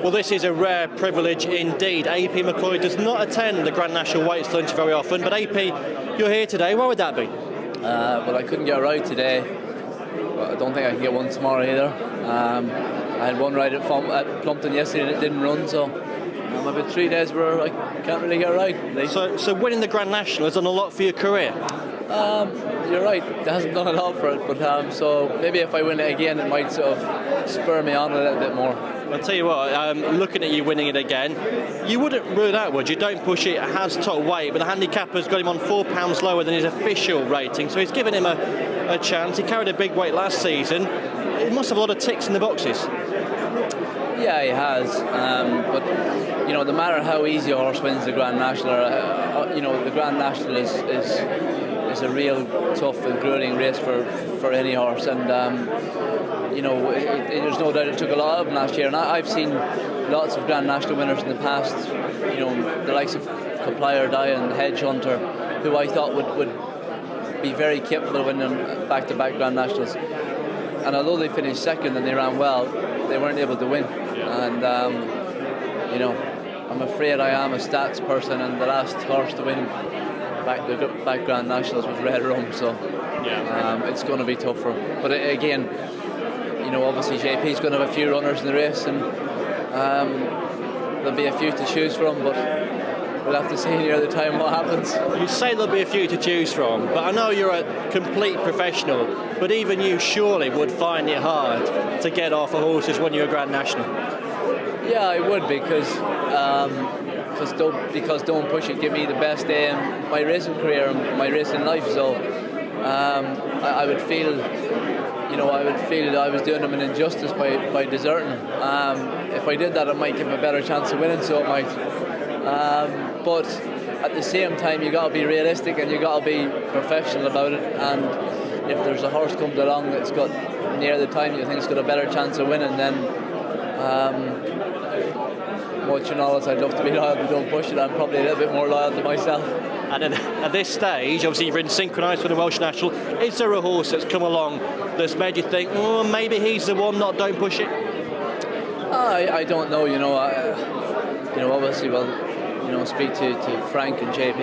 Well, this is a rare privilege indeed. AP McCoy does not attend the Grand National Weights Lunch very often, but AP, you're here today. Why would that be? Well, I couldn't get a ride today. But I don't think I can get one tomorrow either. I had one ride at Plumpton yesterday and it didn't run, so about 3 days where I can't really get a ride. So winning the Grand National has done a lot for your career? You're right, it hasn't done a lot for it, but so maybe if I win it again, it might sort of spur me on a little bit more. I'll tell you what, looking at you winning it again, you wouldn't rule it out, would you? Don't Push It has top weight, but the handicapper's got him on £4 lower than his official rating, so he's given him a chance. He carried a big weight last season. He must have a lot of ticks in the boxes. Yeah, he has, but no matter how easy a horse wins the Grand National, the Grand National is a real tough and grueling race for any horse, and there's no doubt it took a lot of them last year, and I've seen lots of Grand National winners in the past, the likes of Comply or Die and Hedge Hunter, who I thought would be very capable of winning back-to-back Grand Nationals, and although they finished second and they ran well, they weren't able to win. And I'm afraid I am a stats person, and the last horse to win back Grand Nationals was Red Rum, so it's going to be tough for him. But again, obviously JP's going to have a few runners in the race, and there'll be a few to choose from, but we'll have to see near the time what happens. You say there'll be a few to choose from, but I know you're a complete professional, but even you surely would find it hard to get off a horse who's won you a Grand National. Yeah, I would, because Don't Push It give me the best day in my racing career and my racing life, so I would feel I was doing him an injustice by deserting him. If I did that, it might give him a better chance of winning, so it might. But at the same time, you got to be realistic and you got to be professional about it. And if there's a horse comes along that's got near the time you think it's got a better chance of winning, then much and all as I'd love to be loyal to Don't Push It, I'm probably a little bit more loyal to myself. And at this stage, obviously you've ridden synchronised for the Welsh National. Is there a horse that's come along that's made you think, maybe he's the one, not Don't Push It? I don't know. Obviously, speak to Frank and JP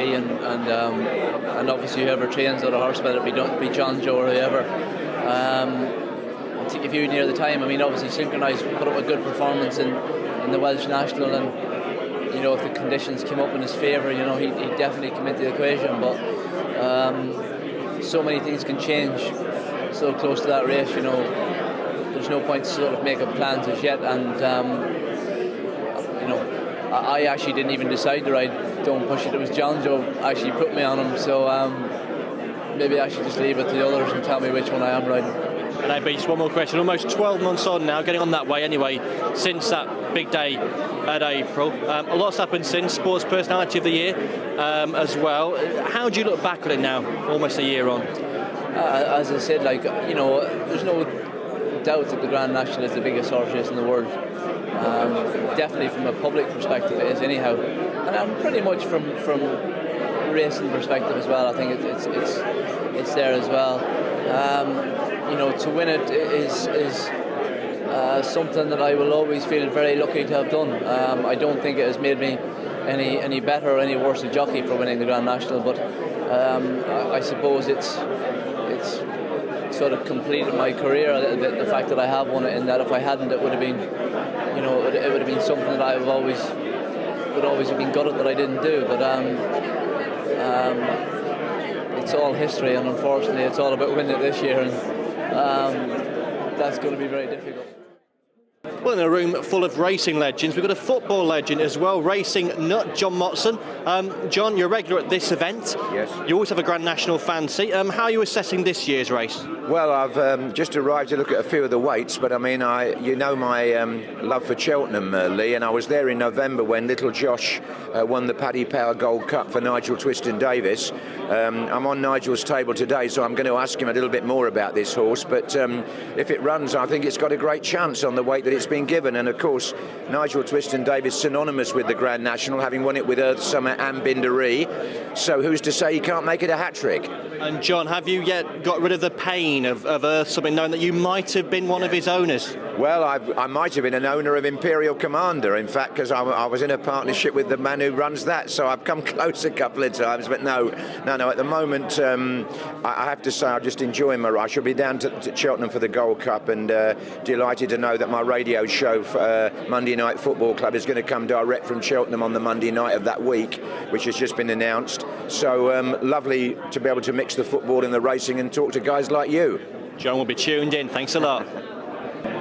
and obviously whoever trains other horse, whether it be John Joe or whoever. I'll take a few near the time. I mean, obviously Synchronised put up a good performance in the Welsh National, and if the conditions came up in his favour, he'd definitely come into the equation. But so many things can change so close to that race. There's no point to sort of make up plans as yet, and I actually didn't even decide to ride Don't Push It. It was John Joe actually put me on him, so maybe I should just leave it to the others and tell me which one I am riding. And I just one more question. Almost 12 months on now, getting on that way anyway, since that big day at April. A lot's happened since, Sports Personality of the Year as well. How do you look back at it now, almost a year on? As I said, there's no doubt that the Grand National is the biggest horse race in the world. Definitely from a public perspective it is anyhow. And pretty much from racing perspective as well, I think it's there as well. To win it is something that I will always feel very lucky to have done. I don't think it has made me any better or any worse a jockey for winning the Grand National, but I suppose it's sort of completed my career a little bit, the fact that I have won it, in that if I hadn't, it would have been, it would have been something that I would always have been gutted that I didn't do. But it's all history, and unfortunately it's all about winning it this year, and that's going to be very difficult. Well, in a room full of racing legends, we've got a football legend as well, racing nut, John Motson. John, you're a regular at this event. Yes. You always have a Grand National fancy. How are you assessing this year's race? Well, I've just arrived to look at a few of the weights, but I mean, my love for Cheltenham, Lee, and I was there in November when little Josh won the Paddy Power Gold Cup for Nigel Twiston-Davies. I'm on Nigel's table today, so I'm going to ask him a little bit more about this horse, but if it runs, I think it's got a great chance on the weight that it's been given. And of course, Nigel Twiston-Davies synonymous with the Grand National, having won it with Earth Summer and Binderee, so who's to say he can't make it a hat-trick? And John, have you yet got rid of the pain of Earth Summer, knowing that you might have been one of his owners? Well, I might have been an owner of Imperial Commander, in fact, because I was in a partnership with the man who runs that, so I've come close a couple of times, but no. At the moment, I have to say I'm just enjoying my ride. I shall be down to Cheltenham for the Gold Cup, and delighted to know that my radio show for Monday Night Football Club is going to come direct from Cheltenham on the Monday night of that week, which has just been announced. So lovely to be able to mix the football and the racing and talk to guys like you. John will be tuned in. Thanks a lot.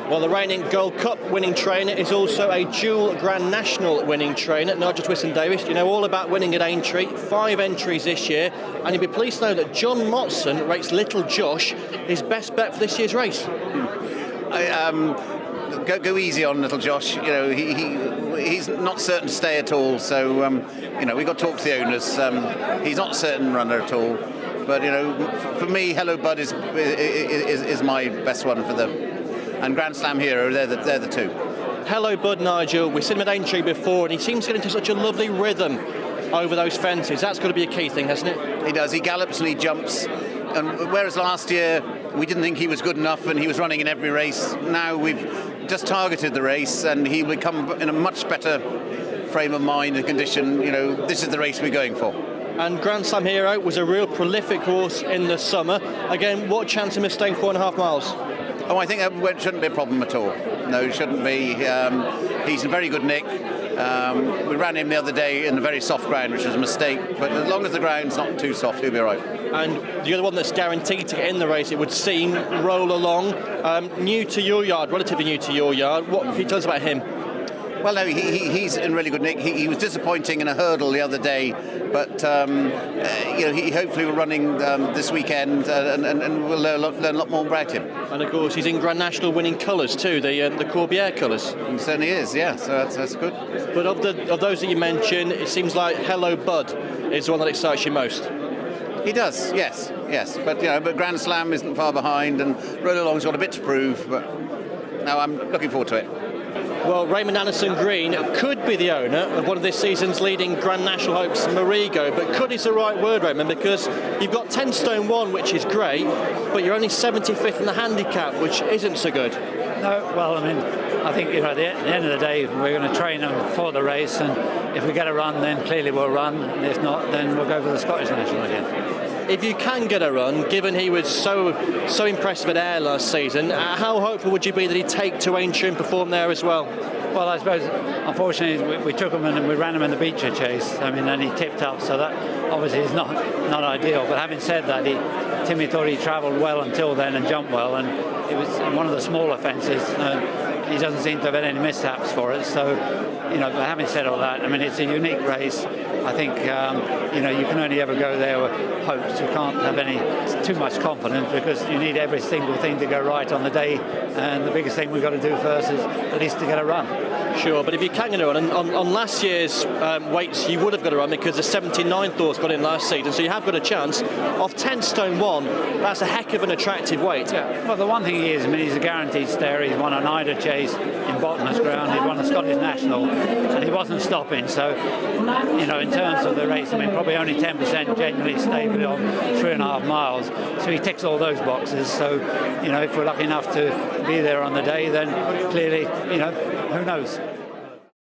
Well, the reigning Gold Cup winning trainer is also a dual Grand National winning trainer, Nigel Twiston-Davies. You know all about winning at Aintree, 5 entries this year, and you'll be pleased to know that John Motson rates Little Josh his best bet for this year's race. Go easy on Little Josh. You know he's not certain to stay at all. So we've got to talk to the owners. He's not a certain runner at all. But for me, Hello Bud is my best one for them. And Grand Slam Hero, they're the two. Hello Bud, Nigel. We've seen him at Aintree before, and he seems to get into such a lovely rhythm over those fences. That's got to be a key thing, hasn't it? He does. He gallops and he jumps. And whereas last year we didn't think he was good enough and he was running in every race, now we've just targeted the race and he will come in a much better frame of mind and condition. This is the race we're going for. And Grand Slam Hero was a real prolific horse in the summer. Again, what chance of him staying 4.5 miles? Oh, I think that shouldn't be a problem at all. No, it shouldn't be. He's in very good nick. We ran him the other day in a very soft ground, which was a mistake. But as long as the ground's not too soft, he'll be all right. And the other one that's guaranteed to get in the race, it would seem, Roll Along. New to your yard, relatively new to your yard. What can you tell us about him? Well, no, he's in really good nick. He was disappointing in a hurdle the other day, but he hopefully will running this weekend, and we'll learn a lot more about him. And of course, he's in Grand National winning colours too, the Corbière colours. He certainly is, yeah. So that's good. But of those that you mentioned, it seems like Hello Bud is the one that excites you most. He does, yes. But Grand Slam isn't far behind, and Roll Along's got a bit to prove. But no, I'm looking forward to it. Well, Raymond Anderson Green could be the owner of one of this season's leading Grand National hopes, Marigo, but could is the right word, Raymond, because you've got 10 stone 1, which is great, but you're only 75th in the handicap, which isn't so good. No, well, I think at the end of the day, we're going to train them for the race, and if we get a run, then clearly we'll run, and if not, then we'll go for the Scottish National again. If you can get a run, given he was so impressive at Ayr last season, how hopeful would you be that he'd take to Aintree and perform there as well? Well, I suppose, unfortunately, we took him and we ran him in the Beecher Chase. And he tipped up, so that obviously is not ideal. But having said that, Timmy thought he travelled well until then and jumped well, and it was one of the smaller fences. He doesn't seem to have had any mishaps for it. So, but having said all that, it's a unique race. I think, you can only ever go there with hopes. You can't have too much confidence because you need every single thing to go right on the day. And the biggest thing we've got to do first is at least to get a run. Sure, but if you can get a run, on last year's weights, you would have got a run because the 79th horse got in last season, so you have got a chance. Off 10 stone 1, that's a heck of an attractive weight. Yeah. Well, the one thing he is, he's a guaranteed stayer. He's won an Ida Chase in Bottomless Ground. He's won a Scottish National, and he wasn't stopping. So, in terms of the race, probably only 10% genuinely stable on 3.5 miles. So he ticks all those boxes. So, if we're lucky enough to be there on the day, then clearly, who knows?